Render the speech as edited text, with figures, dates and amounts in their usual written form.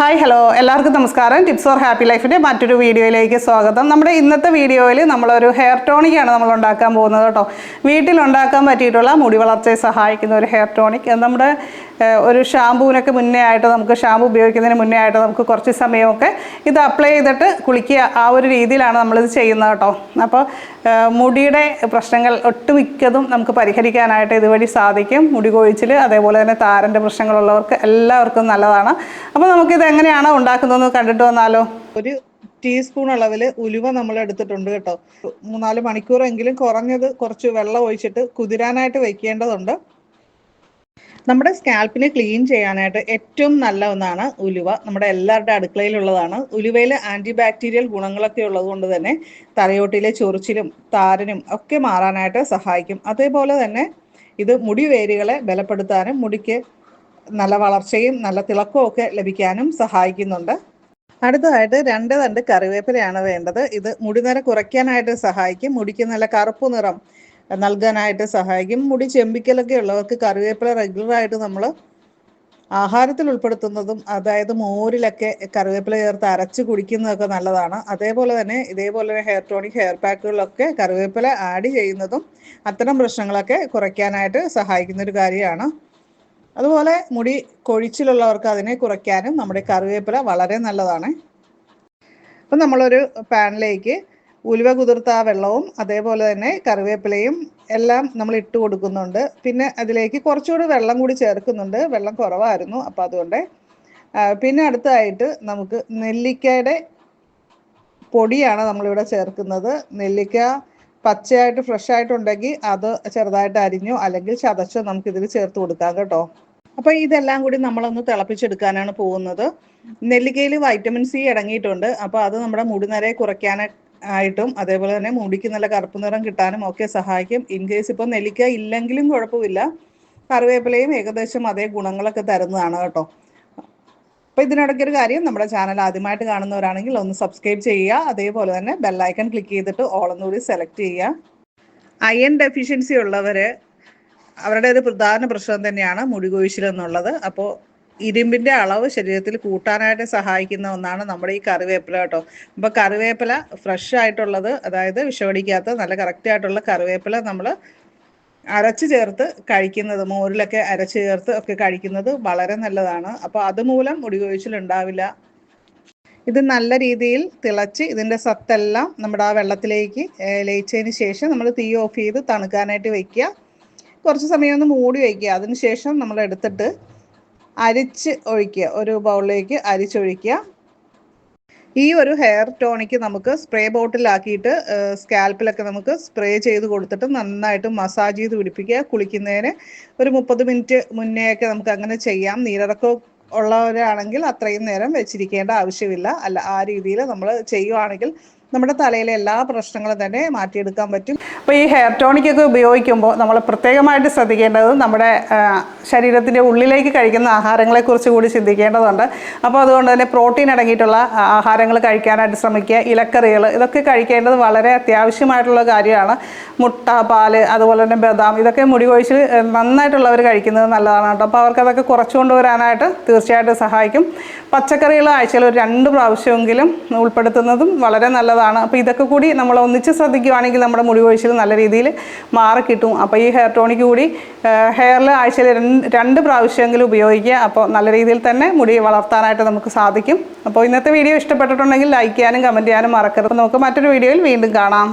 Hi hello എല്ലാവർക്കും നമസ്കാരം. Tips four happy ലൈഫിൻ്റെ മറ്റൊരു വീഡിയോയിലേക്ക് സ്വാഗതം. നമ്മുടെ ഇന്നത്തെ വീഡിയോയിൽ നമ്മളൊരു ഹെയർ ടോണിക്കാണ് നമ്മൾ ഉണ്ടാക്കാൻ പോകുന്നത് കേട്ടോ. വീട്ടിലുണ്ടാക്കാൻ പറ്റിയിട്ടുള്ള മുടി വളർച്ചയെ സഹായിക്കുന്ന ഒരു ഹെയർ ടോണിക്. നമ്മുടെ ഒരു ഷാമ്പൂവിനൊക്കെ മുന്നേ ആയിട്ട് നമുക്ക് ഷാമ്പൂ ഉപയോഗിക്കുന്നതിന് മുന്നേ ആയിട്ട് നമുക്ക് കുറച്ച് സമയമൊക്കെ ഇത് അപ്ലൈ ചെയ്തിട്ട് കുളിക്കുക, ആ ഒരു രീതിയിലാണ് നമ്മളിത് ചെയ്യുന്നത് കേട്ടോ. അപ്പോൾ മുടിയുടെ പ്രശ്നങ്ങൾ ഒട്ടുമിക്കതും നമുക്ക് പരിഹരിക്കാനായിട്ട് ഇതുവഴി സാധിക്കും. മുടി കൊഴിച്ചിൽ, അതേപോലെ തന്നെ താരൻ്റെ പ്രശ്നങ്ങളുള്ളവർക്ക് എല്ലാവർക്കും നല്ലതാണ്. അപ്പോൾ നമുക്കിത് എങ്ങനെയാണ് ഉണ്ടാക്കുന്നതെന്ന് കണ്ടിട്ട് വന്നാലോ. ഒരു ടീസ്പൂൺ അളവിൽ ഉലുവ നമ്മൾ എടുത്തിട്ടുണ്ട് കേട്ടോ. 3-4 മണിക്കൂറെങ്കിലും കുറഞ്ഞത് കുറച്ച് വെള്ളം ഒഴിച്ചിട്ട് കുതിരാനായിട്ട് വെക്കേണ്ടതുണ്ട്. നമ്മുടെ സ്കാൽപ്പിനെ ക്ലീൻ ചെയ്യാനായിട്ട് ഏറ്റവും നല്ല ഒന്നാണ് ഉലുവ. നമ്മുടെ എല്ലാവരുടെ അടുക്കളയിലുള്ളതാണ്. ഉലുവയിൽ ആൻറ്റി ബാക്ടീരിയൽ ഗുണങ്ങളൊക്കെ ഉള്ളത് കൊണ്ട് തന്നെ തലയോട്ടിയിലെ ചൊറിച്ചിലും താരനും ഒക്കെ മാറാനായിട്ട് സഹായിക്കും. അതേപോലെ തന്നെ ഇത് മുടി വേരുകളെ ബലപ്പെടുത്താനും മുടിക്ക് നല്ല വളർച്ചയും നല്ല തിളക്കവും ഒക്കെ ലഭിക്കാനും സഹായിക്കുന്നുണ്ട്. അടുത്തതായിട്ട് 2 തണ്ട് കറിവേപ്പിലയാണ് വേണ്ടത്. ഇത് മുടിനിര കുറയ്ക്കാനായിട്ട് സഹായിക്കും. മുടിക്ക് നല്ല കറുപ്പ് നിറം നൽകാനായിട്ട് സഹായിക്കും. മുടി ചെമ്പിക്കലൊക്കെ ഉള്ളവർക്ക് കറിവേപ്പില റെഗുലറായിട്ട് നമ്മൾ ആഹാരത്തിൽ ഉൾപ്പെടുത്തുന്നതും, അതായത് മോരിലൊക്കെ കറിവേപ്പില ചേർത്ത് അരച്ച് കുടിക്കുന്നതൊക്കെ നല്ലതാണ്. അതേപോലെ തന്നെ ഇതേപോലെ ഹെയർ ടോണിക് ഹെയർ പാക്കുകളിലൊക്കെ കറിവേപ്പില ആഡ് ചെയ്യുന്നതും അത്തരം പ്രശ്നങ്ങളൊക്കെ കുറയ്ക്കാനായിട്ട് സഹായിക്കുന്ന ഒരു കാര്യമാണ്. അതുപോലെ മുടി കൊഴിച്ചിലുള്ളവർക്ക് അതിനെ കുറയ്ക്കാനും നമ്മുടെ കറിവേപ്പില വളരെ നല്ലതാണ്. അപ്പം നമ്മളൊരു പാനിലേക്ക് ഉലുവ കുതിർത്ത ആ വെള്ളവും അതേപോലെ തന്നെ കറിവേപ്പിലയും എല്ലാം നമ്മൾ ഇട്ട് കൊടുക്കുന്നുണ്ട്. പിന്നെ അതിലേക്ക് കുറച്ചുകൂടി വെള്ളം കൂടി ചേർക്കുന്നുണ്ട്. വെള്ളം കുറവായിരുന്നു, അപ്പോൾ അതുകൊണ്ട്. പിന്നെ അടുത്തതായിട്ട് നമുക്ക് നെല്ലിക്കയുടെ പൊടിയാണ് നമ്മളിവിടെ ചേർക്കുന്നത്. നെല്ലിക്ക പച്ചയായിട്ട് ഫ്രഷായിട്ടുണ്ടെങ്കിൽ അത് ചെറുതായിട്ട് അരിഞ്ഞോ അല്ലെങ്കിൽ ചതച്ചോ നമുക്കിതിൽ ചേർത്ത് കൊടുക്കാം കേട്ടോ. അപ്പോൾ ഇതെല്ലാം കൂടി നമ്മളൊന്ന് തിളപ്പിച്ചെടുക്കാനാണ് പോകുന്നത്. നെല്ലിക്കയിൽ വൈറ്റമിൻ സി അടങ്ങിയിട്ടുണ്ട്. അപ്പോൾ അത് നമ്മുടെ മുടിനിരയെ കുറയ്ക്കാനായിട്ടും അതേപോലെ തന്നെ മുടിക്ക് നല്ല കറുപ്പ് നിറം കിട്ടാനും ഒക്കെ സഹായിക്കും. ഇൻ കേസ് ഇപ്പോൾ നെല്ലിക്ക ഇല്ലെങ്കിലും കുഴപ്പമില്ല, കറിവേപ്പിലയും ഏകദേശം അതേ ഗുണങ്ങളൊക്കെ തരുന്നതാണ് കേട്ടോ. അപ്പോൾ ഇതിനിടയ്ക്കൊരു കാര്യം, നമ്മുടെ ചാനൽ ആദ്യമായിട്ട് കാണുന്നവരാണെങ്കിൽ ഒന്ന് സബ്സ്ക്രൈബ് ചെയ്യുക. അതേപോലെ തന്നെ ബെല്ലൈക്കൺ ക്ലിക്ക് ചെയ്തിട്ട് ഓളൊന്നുകൂടി സെലക്ട് ചെയ്യുക. അയൺ ഡെഫിഷ്യൻസി ഉള്ളവർ, അവരുടെ ഒരു പ്രധാന പ്രശ്നം തന്നെയാണ് മുടി കൊഴിച്ചിൽ എന്നുള്ളത്. അപ്പോൾ ഇരുമ്പിൻ്റെ അളവ് ശരീരത്തിൽ കൂട്ടാനായിട്ട് സഹായിക്കുന്ന ഒന്നാണ് നമ്മുടെ ഈ കറിവേപ്പില കേട്ടോ. അപ്പോൾ കറിവേപ്പില ഫ്രഷ് ആയിട്ടുള്ളത്, അതായത് വിഷമടിക്കാത്ത നല്ല കറക്റ്റായിട്ടുള്ള കറിവേപ്പില നമ്മൾ അരച്ച് ചേർത്ത് കഴിക്കുന്നത്, മോരിലൊക്കെ അരച്ച് ചേർത്ത് ഒക്കെ കഴിക്കുന്നത് വളരെ നല്ലതാണ്. അപ്പോൾ അതുമൂലം മുടി കൊഴിച്ചിൽ ഉണ്ടാവില്ല. ഇത് നല്ല രീതിയിൽ തിളച്ച് ഇതിൻ്റെ സത്തെല്ലാം നമ്മുടെ ആ വെള്ളത്തിലേക്ക് ലയിച്ചതിന് ശേഷം നമ്മൾ തീ ഓഫ് ചെയ്ത് തണുക്കാനായിട്ട് വയ്ക്കുക. കുറച്ച് സമയം ഒന്ന് മൂടി വയ്ക്കുക. അതിനുശേഷം നമ്മൾ എടുത്തിട്ട് അരിച്ച് ഒഴിക്കുക. ഒരു ബൗളിലേക്ക് അരിച്ചൊഴിക്കുക. ഈ ഒരു ഹെയർ ടോണിക്ക് നമുക്ക് സ്പ്രേ ബോട്ടിലാക്കിയിട്ട് സ്കാൽപ്പിലൊക്കെ നമുക്ക് സ്പ്രേ ചെയ്ത് കൊടുത്തിട്ട് നന്നായിട്ട് മസാജ് ചെയ്ത് പിടിപ്പിക്കുക. കുളിക്കുന്നതിന് ഒരു 30 മിനിറ്റ് മുന്നേയൊക്കെ നമുക്ക് അങ്ങനെ ചെയ്യാം. നീരിറക്കം ഉള്ളവരാണെങ്കിൽ അത്രയും നേരം വെച്ചിരിക്കേണ്ട ആവശ്യമില്ല. അല്ല, ആ രീതിയിൽ നമ്മൾ ചെയ്യുവാണെങ്കിൽ നമ്മുടെ തലയിലെ എല്ലാ പ്രശ്നങ്ങളും തന്നെ മാറ്റിയെടുക്കാൻ പറ്റും. അപ്പോൾ ഈ ഹെയർ ടോണിക്കൊക്കെ ഉപയോഗിക്കുമ്പോൾ നമ്മൾ പ്രത്യേകമായിട്ട് ശ്രദ്ധിക്കേണ്ടത് നമ്മുടെ ശരീരത്തിൻ്റെ ഉള്ളിലേക്ക് കഴിക്കുന്ന ആഹാരങ്ങളെക്കുറിച്ച് കൂടി ചിന്തിക്കേണ്ടതുണ്ട്. അപ്പോൾ അതുകൊണ്ട് തന്നെ പ്രോട്ടീൻ അടങ്ങിയിട്ടുള്ള ആഹാരങ്ങൾ കഴിക്കാനായിട്ട് ശ്രമിക്കുക. ഇലക്കറികൾ ഇതൊക്കെ കഴിക്കേണ്ടത് വളരെ അത്യാവശ്യമായിട്ടുള്ള കാര്യമാണ്. മുട്ട, പാല്, അതുപോലെ തന്നെ ബദാം, ഇതൊക്കെ മുടി കൊഴിച്ചിൽ നന്നായിട്ടുള്ളവർ കഴിക്കുന്നത് നല്ലതാണ് കേട്ടോ. അപ്പോൾ അവർക്കതൊക്കെ കുറച്ചു കൊണ്ടുവരാനായിട്ട് തീർച്ചയായിട്ടും സഹായിക്കും. പച്ചക്കറികൾ ആഴ്ചയിൽ ഒരു 2 പ്രാവശ്യമെങ്കിലും ഉൾപ്പെടുത്തുന്നതും വളരെ നല്ലതാണ്. അപ്പോൾ ഇതൊക്കെ കൂടി നമ്മൾ ഒന്നിച്ച് ശ്രദ്ധിക്കുകയാണെങ്കിൽ നമ്മുടെ മുടി കൊഴിച്ചിൽ നല്ല രീതിയിൽ മാറിക്കിട്ടും. അപ്പോൾ ഈ ഹെയർ ടോണിക്ക് കൂടി ഹെയറിൽ ആഴ്ചയിൽ 2 പ്രാവശ്യമെങ്കിലും ഉപയോഗിക്കുക. അപ്പോൾ നല്ല രീതിയിൽ തന്നെ മുടി വളർത്താനായിട്ട് നമുക്ക് സാധിക്കും. അപ്പോൾ ഇന്നത്തെ വീഡിയോ ഇഷ്ടപ്പെട്ടിട്ടുണ്ടെങ്കിൽ ലൈക്ക് ചെയ്യാനും കമൻറ്റ് ചെയ്യാനും മറക്കരുത്. നമുക്ക് മറ്റൊരു വീഡിയോയിൽ വീണ്ടും കാണാം.